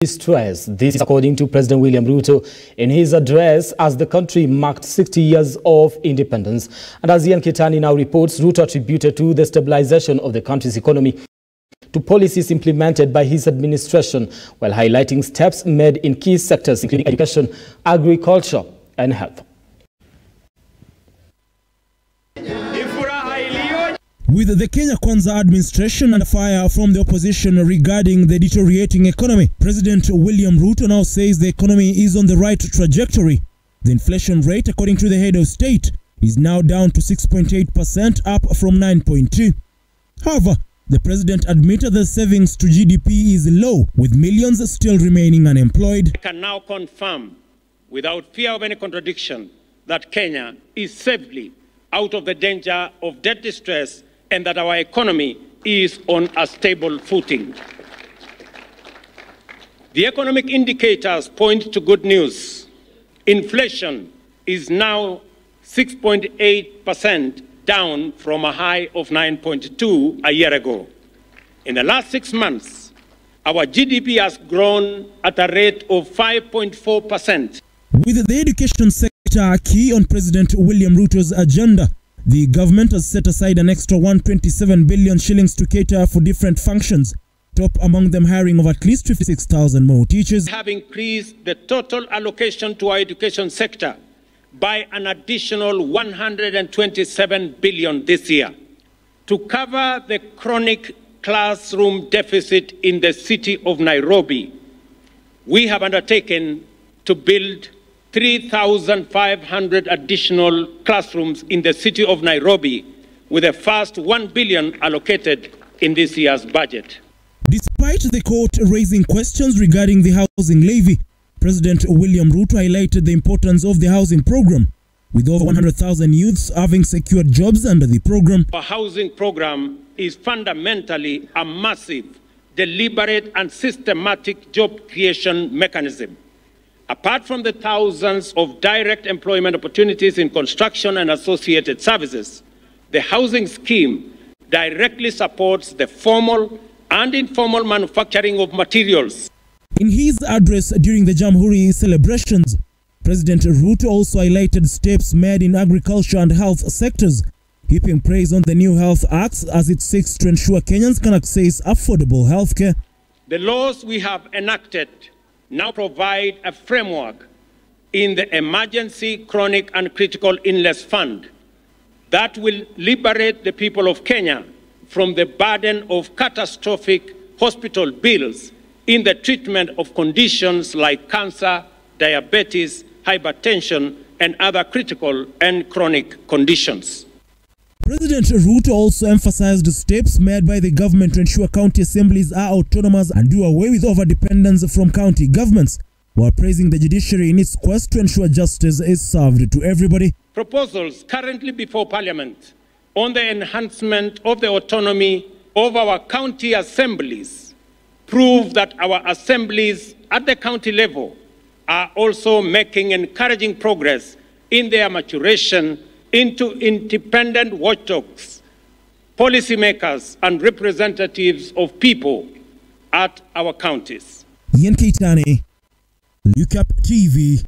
stress. This is according to President William Ruto in his address as the country marked 60 years of independence. And as Ian Kitani now reports, Ruto attributed to the stabilization of the country's economy to policies implemented by his administration, while highlighting steps made in key sectors including education, agriculture and health. With the Kenya Kwanza administration and fire from the opposition regarding the deteriorating economy, President William Ruto now says the economy is on the right trajectory. The inflation rate, according to the head of state, is now down to 6.8%, up from 9.2%. However, the president admitted the savings to GDP is low, with millions still remaining unemployed. I can now confirm, without fear of any contradiction, that Kenya is safely out of the danger of debt distress and that our economy is on a stable footing. The economic indicators point to good news. Inflation is now 6.8%, down from a high of 9.2% a year ago. In the last 6 months, our GDP has grown at a rate of 5.4%. With the education sector key on President William Ruto's agenda, the government has set aside an extra 127 billion shillings to cater for different functions, top among them hiring of at least 56,000 more teachers. We have increased the total allocation to our education sector by an additional 127 billion this year to cover the chronic classroom deficit in the city of Nairobi. We have undertaken to build 3,500 additional classrooms in the city of Nairobi, with the first 1 billion allocated in this year's budget. Despite the court raising questions regarding the housing levy, President William Ruto highlighted the importance of the housing program, with over 100,000 youths having secured jobs under the program. Our housing program is fundamentally a massive, deliberate and systematic job creation mechanism. Apart from the thousands of direct employment opportunities in construction and associated services, the housing scheme directly supports the formal and informal manufacturing of materials. In his address during the Jamhuri celebrations, President Ruto also highlighted steps made in agriculture and health sectors, heaping praise on the new health acts as it seeks to ensure Kenyans can access affordable healthcare. The laws we have enacted now provide a framework in the Emergency, Chronic and Critical Illness Fund that will liberate the people of Kenya from the burden of catastrophic hospital bills in the treatment of conditions like cancer, diabetes, hypertension, and other critical and chronic conditions. President Ruto also emphasized steps made by the government to ensure county assemblies are autonomous and do away with overdependence from county governments, while praising the judiciary in its quest to ensure justice is served to everybody. Proposals currently before Parliament on the enhancement of the autonomy of our county assemblies prove that our assemblies at the county level are also making encouraging progress in their maturation into independent watchdogs, policymakers and representatives of people at our counties. Ian Kitani, Look Up TV.